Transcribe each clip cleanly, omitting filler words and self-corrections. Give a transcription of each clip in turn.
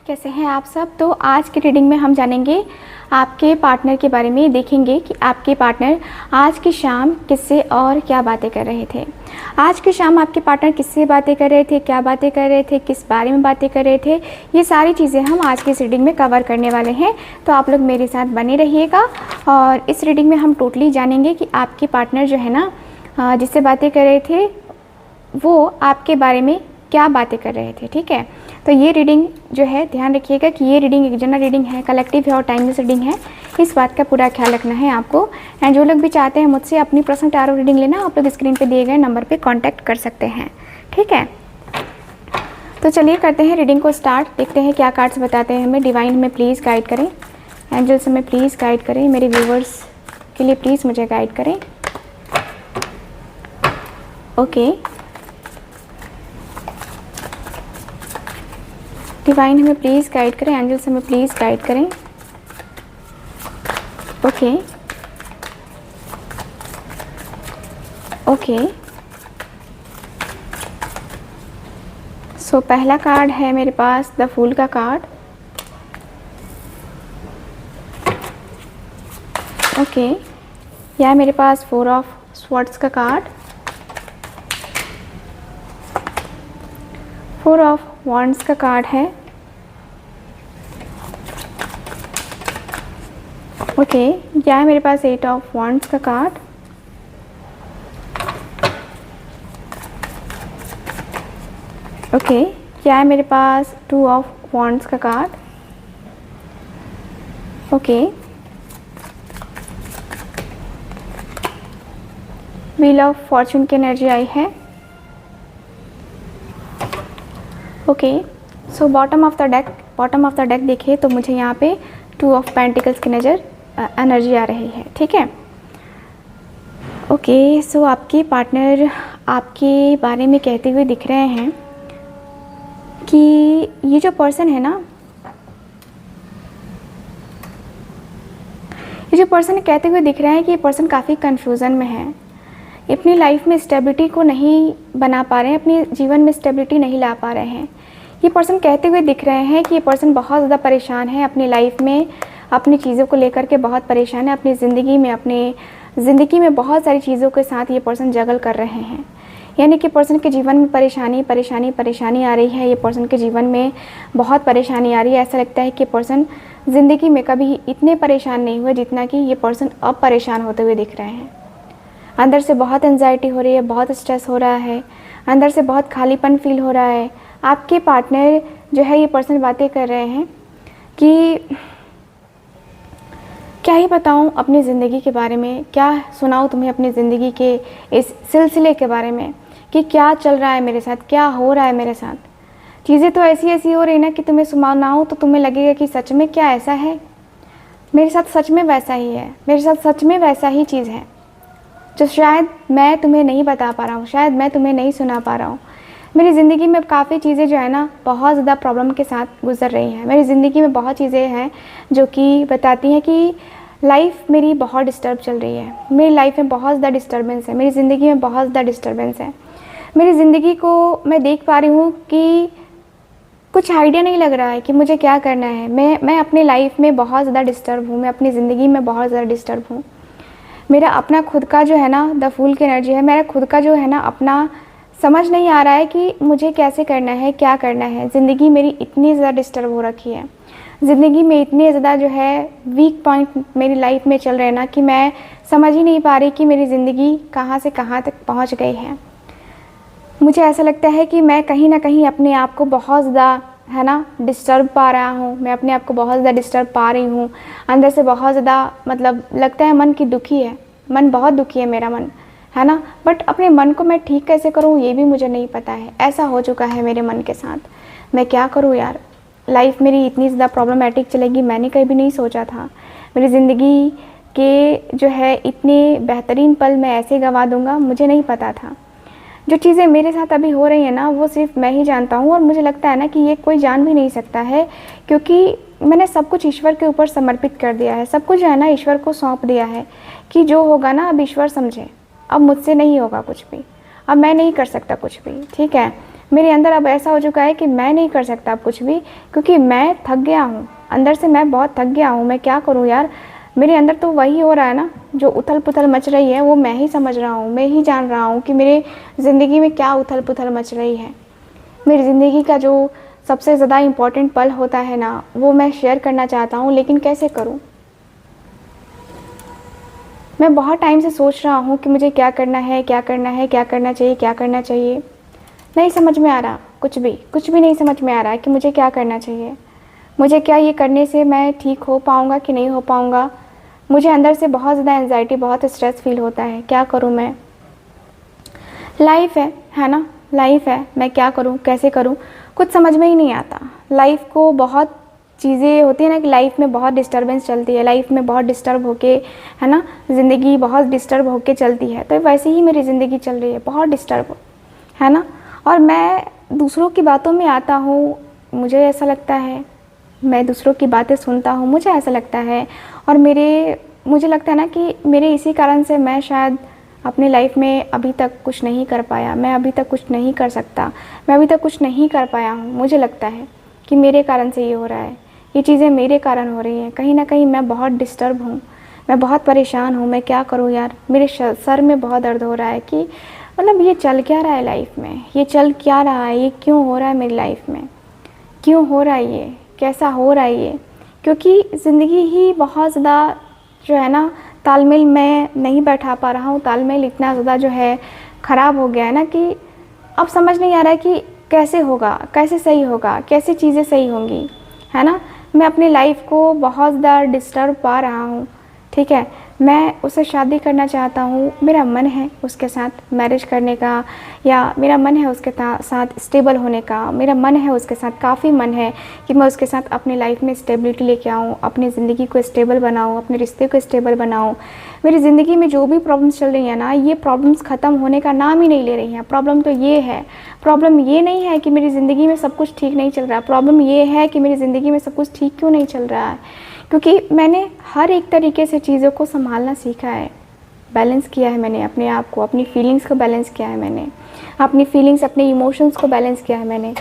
कैसे हैं आप सब। तो आज की रीडिंग में हम जानेंगे आपके पार्टनर के बारे में, देखेंगे कि आपके पार्टनर आज की शाम किससे और क्या बातें कर रहे थे। आज की शाम आपके पार्टनर किससे बातें कर रहे थे, क्या बातें कर रहे थे, किस बारे में बातें कर रहे थे, ये सारी चीज़ें हम आज की इस रीडिंग में कवर करने वाले हैं। तो आप लोग मेरे साथ बने रहिएगा और इस रीडिंग में हम टोटली जानेंगे कि आपके पार्टनर जो है ना जिससे बातें कर रहे थे वो आपके बारे में क्या बातें कर रहे थे। ठीक है, तो ये रीडिंग जो है ध्यान रखिएगा कि ये रीडिंग एक जनरल रीडिंग है, कलेक्टिव है और टाइमलेस रीडिंग है। इस बात का पूरा ख्याल रखना है आपको। एंड जो लोग भी चाहते हैं मुझसे अपनी पर्सनल टैरो रीडिंग लेना, आप लोग स्क्रीन पे दिए गए नंबर पे कांटेक्ट कर सकते हैं। ठीक है, तो चलिए करते हैं रीडिंग को स्टार्ट। देखते हैं क्या कार्ड्स बताते हैं हमें। डिवाइन हमें प्लीज़ गाइड करें, एंजल्स हमें प्लीज़ गाइड करें, मेरे व्यूवर्स के लिए प्लीज़ मुझे गाइड करें। ओके, डिवाइन हमें प्लीज़ गाइड करें, एंजल्स हमें प्लीज़ गाइड करें। ओके ओके, सो पहला कार्ड है मेरे पास द फूल का कार्ड। ओके, यह मेरे पास 4 ऑफ स्वॉर्ड्स का कार्ड, 4 ऑफ वॉन्ड्स का कार्ड है। ओके, यह है मेरे पास 8 ऑफ वॉन्ड्स का कार्ड। ओके, यह है मेरे पास 2 ऑफ वॉन्ड्स का card. Okay, wheel of Fortune की एनर्जी आई है। Okay, so bottom of the deck देखिए तो मुझे यहाँ पे 2 ऑफ पेंटिकल्स की एनर्जी आ रही है। ठीक है, ओके, सो आपके पार्टनर आपके बारे में कहते हुए दिख रहे हैं कि ये जो पर्सन है ना, ये जो पर्सन कहते हुए दिख रहा है कि ये पर्सन काफ़ी कन्फ्यूज़न में है, अपनी लाइफ में स्टेबिलिटी को नहीं बना पा रहे हैं, अपने जीवन में स्टेबिलिटी नहीं ला पा रहे हैं। ये पर्सन कहते हुए दिख रहे हैं कि ये पर्सन बहुत ज़्यादा परेशान है अपनी लाइफ में, अपनी चीज़ों को लेकर के बहुत परेशान है, अपनी ज़िंदगी में बहुत सारी चीज़ों के साथ ये पर्सन जगल कर रहे हैं। यानी कि पर्सन के जीवन में परेशानी आ रही है, ये पर्सन के जीवन में बहुत परेशानी आ रही है। ऐसा लगता है कि पर्सन ज़िंदगी में कभी इतने परेशान नहीं हुए जितना कि ये पर्सन अब परेशान होते हुए दिख रहे हैं। अंदर से बहुत एंजाइटी हो रही है, बहुत स्ट्रेस हो रहा है, अंदर से बहुत खालीपन फील हो रहा है। आपके पार्टनर जो है ये पर्सन बातें कर रहे हैं कि क्या ही बताऊं अपनी ज़िंदगी के बारे में, क्या सुनाऊं तुम्हें अपनी ज़िंदगी के इस सिलसिले के बारे में कि क्या चल रहा है मेरे साथ, क्या हो रहा है मेरे साथ। चीज़ें तो ऐसी हो रही ना कि तुम्हें सुनाऊं तो तुम्हें लगेगा कि सच में क्या ऐसा है, मेरे साथ सच में वैसा ही है, मेरे साथ सच में वैसा ही चीज़ है जो शायद मैं तुम्हें नहीं बता पा रहा हूँ, शायद मैं तुम्हें नहीं सुना पा रहा हूँ। मेरी ज़िंदगी में काफ़ी चीज़ें जो है ना बहुत ज़्यादा प्रॉब्लम के साथ गुजर रही हैं। मेरी ज़िंदगी में बहुत चीज़ें हैं जो कि बताती हैं कि लाइफ मेरी बहुत डिस्टर्ब चल रही है, मेरी लाइफ में बहुत ज़्यादा डिस्टर्बेंस है, मेरी ज़िंदगी में बहुत ज़्यादा डिस्टर्बेंस है। मेरी ज़िंदगी को मैं देख पा रही हूँ कि कुछ आइडिया नहीं लग रहा है कि मुझे क्या करना है। मैं अपनी लाइफ में बहुत ज़्यादा डिस्टर्ब हूँ, मैं अपनी ज़िंदगी में बहुत ज़्यादा डिस्टर्ब हूँ। मेरा अपना खुद का जो है ना द फूल की एनर्जी है, मेरा खुद का जो है ना अपना समझ नहीं आ रहा है कि मुझे कैसे करना है, क्या करना है। ज़िंदगी मेरी इतनी ज़्यादा डिस्टर्ब हो रखी है, ज़िंदगी में इतने ज़्यादा जो है वीक पॉइंट मेरी लाइफ में चल रहे हैं ना कि मैं समझ ही नहीं पा रही कि मेरी ज़िंदगी कहाँ से कहाँ तक पहुँच गई है। मुझे ऐसा लगता है कि मैं कहीं ना कहीं अपने आप को बहुत ज़्यादा है ना डिस्टर्ब पा रहा हूँ, मैं अपने आप को बहुत ज़्यादा डिस्टर्ब पा रही हूँ। अंदर से बहुत ज़्यादा मतलब लगता है मन की दुखी है, मन बहुत दुखी है मेरा मन, है ना। बट अपने मन को मैं ठीक कैसे करूँ ये भी मुझे नहीं पता है। ऐसा हो चुका है मेरे मन के साथ, मैं क्या करूँ यार। लाइफ मेरी इतनी ज़्यादा प्रॉब्लमेटिक चलेगी मैंने कभी नहीं सोचा था। मेरी ज़िंदगी के जो है इतने बेहतरीन पल मैं ऐसे गंवा दूँगा, मुझे नहीं पता था। जो चीज़ें मेरे साथ अभी हो रही हैं ना वो सिर्फ मैं ही जानता हूँ और मुझे लगता है ना कि ये कोई जान भी नहीं सकता है, क्योंकि मैंने सब कुछ ईश्वर के ऊपर समर्पित कर दिया है। सब कुछ जो है ना ईश्वर को सौंप दिया है कि जो होगा ना अब ईश्वर समझे, अब मुझसे नहीं होगा कुछ भी, अब मैं नहीं कर सकता कुछ भी। ठीक है, मेरे अंदर अब ऐसा हो चुका है कि मैं नहीं कर सकता अब कुछ भी, क्योंकि मैं थक गया हूँ अंदर से, मैं बहुत थक गया हूँ। मैं क्या करूँ यार, मेरे अंदर तो वही हो रहा है ना, जो उथल पुथल मच रही है वो मैं ही समझ रहा हूँ, मैं ही जान रहा हूँ कि मेरे ज़िंदगी में क्या उथल पुथल मच रही है। मेरी ज़िंदगी का जो सबसे ज़्यादा इम्पोर्टेंट पल होता है ना, वो मैं शेयर करना चाहता हूँ, लेकिन कैसे करूँ। मैं बहुत टाइम से सोच रहा हूँ कि मुझे क्या करना है, क्या करना है, क्या करना चाहिए, क्या करना चाहिए। नहीं समझ में आ रहा, कुछ भी नहीं समझ में आ रहा है कि मुझे क्या करना चाहिए। मुझे क्या ये करने से मैं ठीक हो पाऊँगा कि नहीं हो पाऊँगा। मुझे अंदर से बहुत ज़्यादा एंजाइटी, बहुत स्ट्रेस फील होता है। क्या करूँ मैं। लाइफ है ना, लाइफ है, मैं क्या करूँ, कैसे करूँ, कुछ समझ में ही नहीं आता। लाइफ को बहुत चीज़ें होती है ना कि लाइफ में बहुत डिस्टर्बेंस चलती है, लाइफ में बहुत डिस्टर्ब होके, है ना, ज़िंदगी बहुत डिस्टर्ब होके चलती है। तो वैसे ही मेरी ज़िंदगी चल रही है, बहुत डिस्टर्ब, है ना। और मैं दूसरों की बातों में आता हूँ, मुझे ऐसा लगता है, मैं दूसरों की बातें सुनता हूँ, मुझे ऐसा लगता है, और मुझे लगता है ना कि मेरे इसी कारण से मैं शायद अपनी लाइफ में अभी तक कुछ नहीं कर पाया, मैं अभी तक कुछ नहीं कर सकता, मैं अभी तक कुछ नहीं कर पाया हूँ। मुझे लगता है कि मेरे कारण से ये हो रहा है, ये चीज़ें मेरे कारण हो रही हैं। कहीं ना कहीं मैं बहुत डिस्टर्ब हूँ, मैं बहुत परेशान हूँ। मैं क्या करूँ यार, मेरे सर में बहुत दर्द हो रहा है कि मतलब ये चल क्या रहा है लाइफ में, ये चल क्या रहा है, ये क्यों हो रहा है मेरी लाइफ में, क्यों हो रहा है ये, कैसा हो रहा है ये। क्योंकि ज़िंदगी ही बहुत ज़्यादा जो है ना, तालमेल मैं नहीं बैठा पा रहा हूँ। तालमेल इतना ज़्यादा जो है ख़राब हो गया है ना कि अब समझ नहीं आ रहा है कि कैसे होगा, कैसे सही होगा, कैसे चीज़ें सही होंगी, है ना। मैं अपनी लाइफ को बहुत ज़्यादा डिस्टर्ब पा रहा हूँ, ठीक है। मैं उससे शादी करना चाहता हूँ, मेरा मन है उसके साथ मैरिज करने का, या मेरा मन है उसके साथ स्टेबल होने का, मेरा मन है उसके साथ, काफ़ी मन है कि मैं उसके साथ अपनी लाइफ में स्टेबिलिटी लेके आऊँ, अपनी ज़िंदगी को स्टेबल बनाऊँ, अपने रिश्ते को स्टेबल बनाऊँ। मेरी ज़िंदगी में जो भी प्रॉब्लम्स चल रही हैं ना, ये प्रॉब्लम्स ख़त्म होने का नाम ही नहीं ले रही हैं। प्रॉब्लम तो ये है, प्रॉब्लम ये नहीं है कि मेरी ज़िंदगी में सब कुछ ठीक नहीं चल रहा, प्रॉब्लम ये है कि मेरी ज़िंदगी में सब कुछ ठीक क्यों नहीं चल रहा है। क्योंकि मैंने हर एक तरीके से चीज़ों को संभालना सीखा है, बैलेंस किया है मैंने अपने आप को, अपनी फीलिंग्स को बैलेंस किया है मैंने, अपनी फीलिंग्स, अपने इमोशंस को बैलेंस किया है मैंने।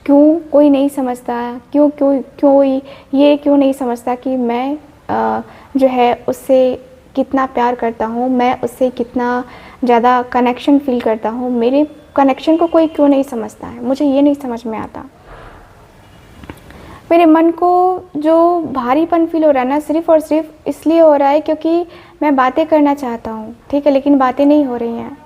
क्यों कोई नहीं समझता, क्यों क्यों क्यों ये क्यों नहीं समझता कि मैं जो है उससे कितना प्यार करता हूँ, मैं उससे कितना ज़्यादा कनेक्शन फील करता हूँ। मेरे कनेक्शन को कोई क्यों नहीं समझता है, मुझे ये नहीं समझ में आता। मेरे मन को जो भारीपन फील हो रहा है ना, सिर्फ़ और सिर्फ इसलिए हो रहा है क्योंकि मैं बातें करना चाहता हूँ, ठीक है, लेकिन बातें नहीं हो रही हैं।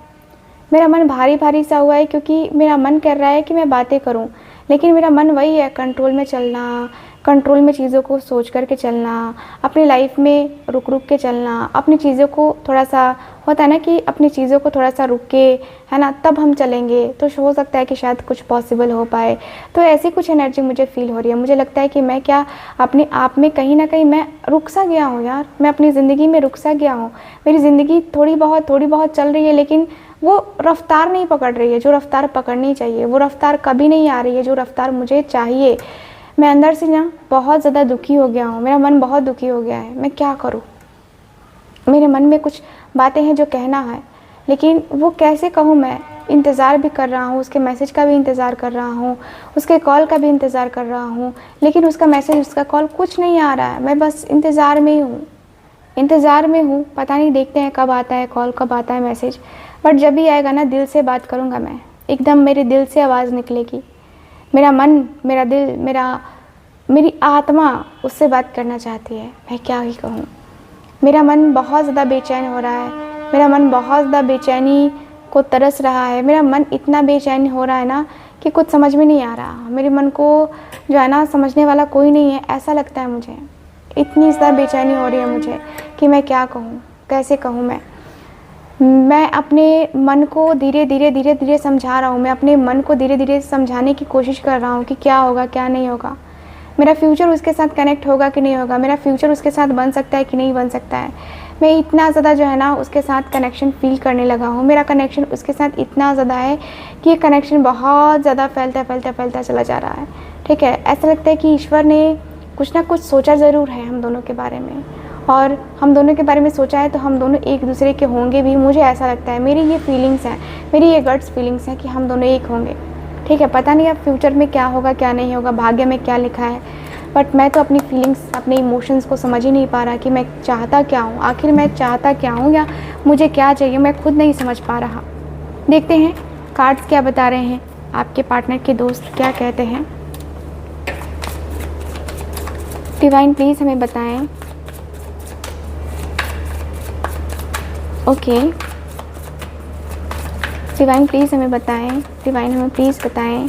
मेरा मन भारी भारी सा हुआ है क्योंकि मेरा मन कर रहा है कि मैं बातें करूं, लेकिन मेरा मन वही है, कंट्रोल में चलना, कंट्रोल में चीज़ों को सोच करके चलना, अपनी लाइफ में रुक रुक के चलना, अपनी चीज़ों को थोड़ा सा होता है ना कि अपनी चीज़ों को थोड़ा सा रुक के, है ना, तब हम चलेंगे तो हो सकता है कि शायद कुछ पॉसिबल हो पाए। तो ऐसी कुछ एनर्जी मुझे फील हो रही है। मुझे लगता है कि मैं क्या अपने आप में कहीं ना कहीं मैं रुक सा गया हूँ यार, मैं अपनी ज़िंदगी में रुक सा गया हूँ। मेरी ज़िंदगी थोड़ी बहुत चल रही है, लेकिन वो रफ्तार नहीं पकड़ रही है जो रफ्तार पकड़नी चाहिए, वो रफ्तार कभी नहीं आ रही है जो रफ्तार मुझे चाहिए। मैं अंदर से ना बहुत ज़्यादा दुखी हो गया हूँ, मेरा मन बहुत दुखी हो गया है। मैं क्या करूँ, मेरे मन में कुछ बातें हैं जो कहना है, लेकिन वो कैसे कहूँ मैं। इंतज़ार भी कर रहा हूँ, उसके मैसेज का भी इंतज़ार कर रहा हूँ, उसके कॉल का भी इंतज़ार कर रहा हूँ, लेकिन उसका मैसेज, उसका कॉल कुछ नहीं आ रहा है। मैं बस इंतज़ार में ही हूँ, इंतज़ार में हूँ। पता नहीं, देखते हैं कब आता है कॉल, कब आता है मैसेज। बट जब भी आएगा ना, दिल से बात करूँगा मैं, एकदम मेरे दिल से आवाज़ निकलेगी। मेरा मन, मेरा दिल, मेरी आत्मा उससे बात करना चाहती है। मैं क्या ही कहूँ। मेरा मन बहुत ज़्यादा बेचैन हो रहा है, मेरा मन बहुत ज़्यादा बेचैनी को तरस रहा है। मेरा मन इतना बेचैन हो रहा है ना कि कुछ समझ में नहीं आ रहा। मेरे मन को जो है ना, समझने वाला कोई नहीं है, ऐसा लगता है मुझे। इतनी ज़्यादा बेचैनी हो रही है मुझे कि मैं क्या कहूँ, कैसे कहूँ मैं अपने मन को धीरे धीरे समझा रहा हूँ। मैं अपने मन को धीरे धीरे समझाने की कोशिश कर रहा हूँ कि क्या होगा, क्या नहीं होगा, मेरा फ्यूचर उसके साथ कनेक्ट होगा कि नहीं होगा, मेरा फ्यूचर उसके साथ बन सकता है कि नहीं बन सकता है। मैं इतना ज़्यादा जो है ना उसके साथ कनेक्शन फ़ील करने लगा हूँ। मेरा कनेक्शन उसके साथ इतना ज़्यादा है कि ये कनेक्शन बहुत ज़्यादा फैलता चला जा रहा है, ठीक है। ऐसा लगता है कि ईश्वर ने कुछ ना कुछ सोचा ज़रूर है हम दोनों के बारे में, और हम दोनों के बारे में सोचा है तो हम दोनों एक दूसरे के होंगे भी। मुझे ऐसा लगता है, मेरी ये फीलिंग्स हैं, मेरी ये गट्स फीलिंग्स हैं कि हम दोनों एक होंगे, ठीक है, पता नहीं अब फ्यूचर में क्या होगा क्या नहीं होगा, भाग्य में क्या लिखा है, बट मैं तो अपनी फीलिंग्स, अपने इमोशंस को समझ ही नहीं पा रहा कि मैं चाहता क्या हूँ, आखिर मैं चाहता क्या हूँ या मुझे क्या चाहिए, मैं खुद नहीं समझ पा रहा। देखते हैं कार्ड्स क्या बता रहे हैं, आपके पार्टनर के दोस्त क्या कहते हैं। डिवाइन प्लीज़ हमें बताएं। ओके, डिवाइन प्लीज़ हमें बताएं, डिवाइन हमें प्लीज़ बताएं।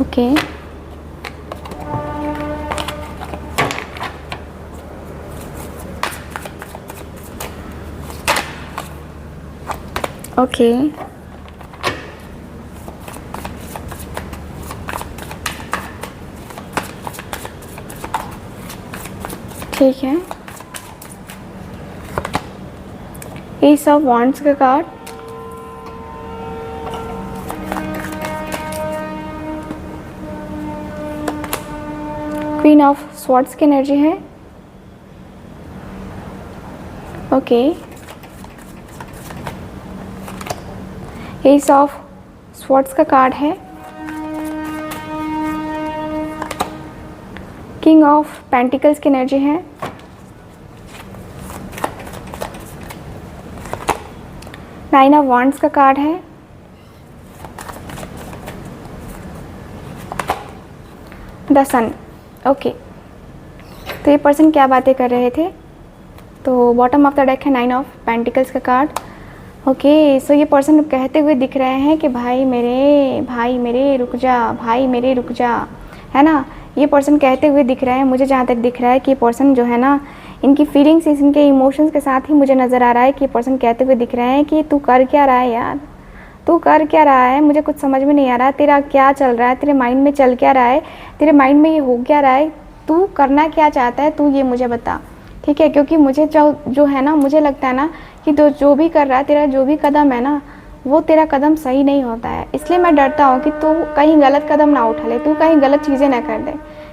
ओके, ओके, ठीक है। एस ऑफ वॉन्ड्स का कार्ड, क्वीन ऑफ स्वॉर्ड्स की एनर्जी है। ओके, एस ऑफ स्वॉर्ड्स का कार्ड है। किंग ऑफ पेंटिकल्स की एनर्जी है। नाइन ऑफ वॉन्ड्स का कार्ड है। The sun. ओके, तो ये पर्सन क्या बातें कर रहे थे, तो बॉटम ऑफ द डेक है नाइन ऑफ पेंटिकल्स का कार्ड। ओके, सो ये पर्सन कहते हुए दिख रहे हैं कि भाई मेरे रुक जा, भाई मेरे रुक जा, है ना। ये पर्सन कहते हुए दिख रहे हैं, मुझे जहाँ तक दिख रहा है कि ये पर्सन जो है ना, इनकी फीलिंग्स, इनके इमोशंस के साथ ही मुझे नज़र आ रहा है कि ये पर्सन कहते हुए दिख रहे हैं कि तू कर क्या रहा है यार, तू कर क्या रहा है, मुझे कुछ समझ में नहीं आ रहा, तेरा क्या चल रहा है, तेरे माइंड में चल क्या रहा है, तेरे माइंड में ये हो क्या रहा है, तू करना क्या चाहता है, तू ये मुझे बता, ठीक है। क्योंकि मुझे जो है ना, मुझे लगता है ना कि तो जो भी कर रहा है, तेरा जो भी कदम है ना, वो तेरा कदम सही नहीं होता है। इसलिए मैं डरता हूँ कि तू कहीं गलत कदम ना उठा ले, तू कहीं गलत चीज़ें ना कर दे,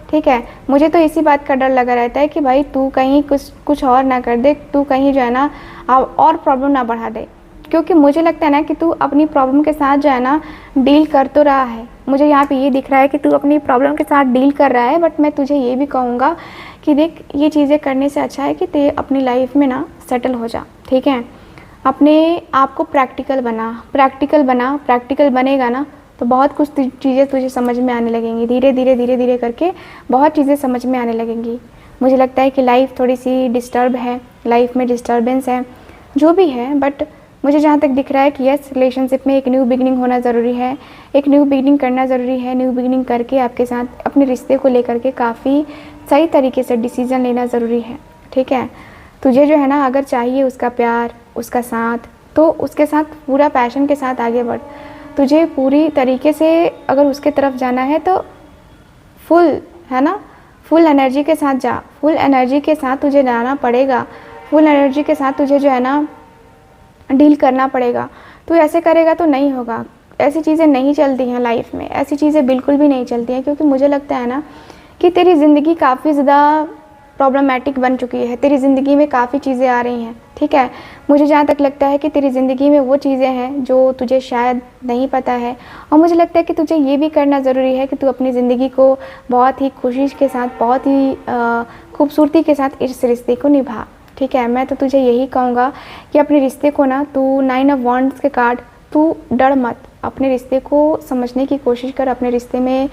ठीक है। मुझे तो इसी बात का डर लगा रहता है कि भाई तू कहीं कुछ और ना कर दे, तू कहीं जो है ना और प्रॉब्लम ना बढ़ा दे। क्योंकि मुझे लगता है ना कि तू अपनी प्रॉब्लम के साथ जो है ना डील कर तो रहा है, मुझे यहाँ पे ये दिख रहा है कि तू अपनी प्रॉब्लम के साथ डील कर रहा है। बट मैं तुझे ये भी कहूँगा कि देख, ये चीज़ें करने से अच्छा है कि ते अपनी लाइफ में ना सेटल हो जा, ठीक है। अपने आप को प्रैक्टिकल बनेगा ना तो बहुत कुछ चीज़ें तुझे समझ में आने लगेंगी, धीरे धीरे करके बहुत चीज़ें समझ में आने लगेंगी। मुझे लगता है कि लाइफ थोड़ी सी डिस्टर्ब है, लाइफ में डिस्टर्बेंस है, जो भी है, बट मुझे जहाँ तक दिख रहा है कि यस, रिलेशनशिप में एक न्यू बिगनिंग होना ज़रूरी है, एक न्यू बिगनिंग करना ज़रूरी है। न्यू बिगनिंग करके आपके साथ अपने रिश्ते को लेकर के काफ़ी सही तरीके से डिसीज़न लेना ज़रूरी है, ठीक है। तुझे जो है ना, अगर चाहिए उसका प्यार, उसका साथ, तो उसके साथ पूरा पैशन के साथ आगे बढ़। तुझे पूरी तरीके से अगर उसके तरफ जाना है तो फुल, है ना, फुल एनर्जी के साथ जा, फुल एनर्जी के साथ तुझे जाना पड़ेगा, फुल एनर्जी के साथ तुझे जो है ना डील करना पड़ेगा। तो ऐसे करेगा तो नहीं होगा, ऐसी चीज़ें नहीं चलती हैं लाइफ में, ऐसी चीज़ें बिल्कुल भी नहीं चलती हैं। क्योंकि मुझे लगता है ना कि तेरी ज़िंदगी काफ़ी ज़्यादा प्रॉब्लमेटिक बन चुकी है, तेरी ज़िंदगी में काफ़ी चीज़ें आ रही हैं, ठीक है। मुझे जहाँ तक लगता है कि तेरी ज़िंदगी में वो चीज़ें हैं जो तुझे शायद नहीं पता है, और मुझे लगता है कि तुझे ये भी करना ज़रूरी है कि तू अपनी ज़िंदगी को बहुत ही खुशी के साथ, बहुत ही खूबसूरती के साथ इस रिश्ते को निभा, ठीक है। मैं तो तुझे यही कहूँगा कि अपने रिश्ते को ना, तू नाइन ऑफ वॉन्ड्स के कार्ड, तू डर मत, अपने रिश्ते को समझने की कोशिश कर, अपने रिश्ते में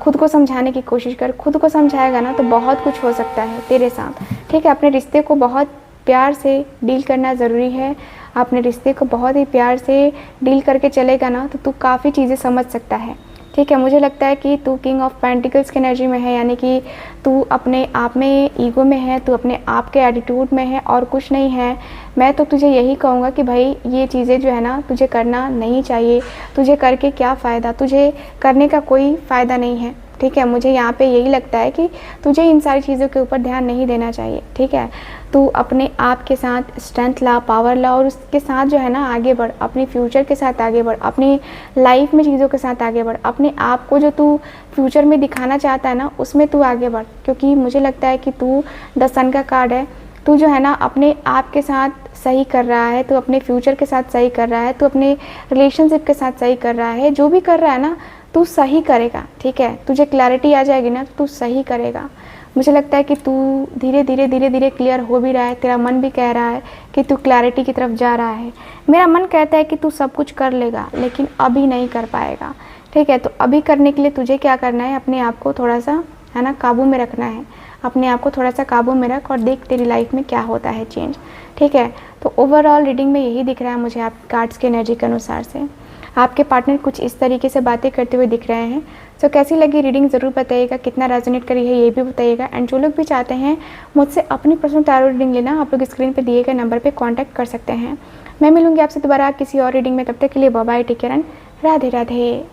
खुद को समझाने की कोशिश कर। खुद को समझाएगा ना तो बहुत कुछ हो सकता है तेरे साथ, ठीक है। अपने रिश्ते को बहुत प्यार से डील करना ज़रूरी है, अपने रिश्ते को बहुत ही प्यार से डील करके चलेगा ना तो तू काफ़ी चीज़ें समझ सकता है, ठीक है। मुझे लगता है कि तू किंग ऑफ पेंटिकल्स की एनर्जी में है, यानी कि तू अपने आप में ईगो में है, तू अपने आप के एटीट्यूड में है और कुछ नहीं है। मैं तो तुझे यही कहूँगा कि भाई ये चीज़ें जो है ना तुझे करना नहीं चाहिए, तुझे करके क्या फ़ायदा, तुझे करने का कोई फ़ायदा नहीं है, ठीक है। मुझे यहाँ पे यही लगता है कि तुझे इन सारी चीज़ों के ऊपर ध्यान नहीं देना चाहिए, ठीक है। तू अपने आप के साथ स्ट्रेंथ ला, पावर ला, और उसके साथ जो है ना आगे बढ़, अपनी फ्यूचर के साथ आगे बढ़, अपनी लाइफ में चीज़ों के साथ आगे बढ़, अपने आप को जो तू फ्यूचर में दिखाना चाहता है ना उसमें तू आगे बढ़। क्योंकि मुझे लगता है कि तू द सन का कार्ड है, तू जो है ना अपने आप के साथ सही कर रहा है, तू अपने फ्यूचर के साथ सही कर रहा है, तू अपने रिलेशनशिप के साथ सही कर रहा है, जो भी कर रहा है ना तू सही करेगा, ठीक है। तुझे क्लैरिटी आ जाएगी ना तो तू सही करेगा। मुझे लगता है कि तू धीरे धीरे क्लियर हो भी रहा है, तेरा मन भी कह रहा है कि तू क्लैरिटी की तरफ जा रहा है। मेरा मन कहता है कि तू सब कुछ कर लेगा, लेकिन अभी नहीं कर पाएगा, ठीक है। तो अभी करने के लिए तुझे क्या करना है, अपने आप को थोड़ा सा है ना काबू में रखना है। अपने आप को थोड़ा सा काबू में रख और देख तेरी लाइफ में क्या होता है चेंज, ठीक है। तो ओवरऑल रीडिंग में यही दिख रहा है मुझे आप कार्ड्स के एनर्जी के अनुसार से। आपके पार्टनर कुछ इस तरीके से बातें करते हुए दिख रहे हैं। सो कैसी लगी रीडिंग ज़रूर बताइएगा, कितना रेजोनेट करी है ये भी बताइएगा। एंड जो लोग भी चाहते हैं मुझसे अपनी पर्सनल टैरो रीडिंग लेना, आप लोग स्क्रीन पे दिए गए नंबर पे कांटेक्ट कर सकते हैं। मैं मिलूंगी आपसे दोबारा किसी और रीडिंग में, तब तक के लिए bye bye, take care and Radhe Radhe.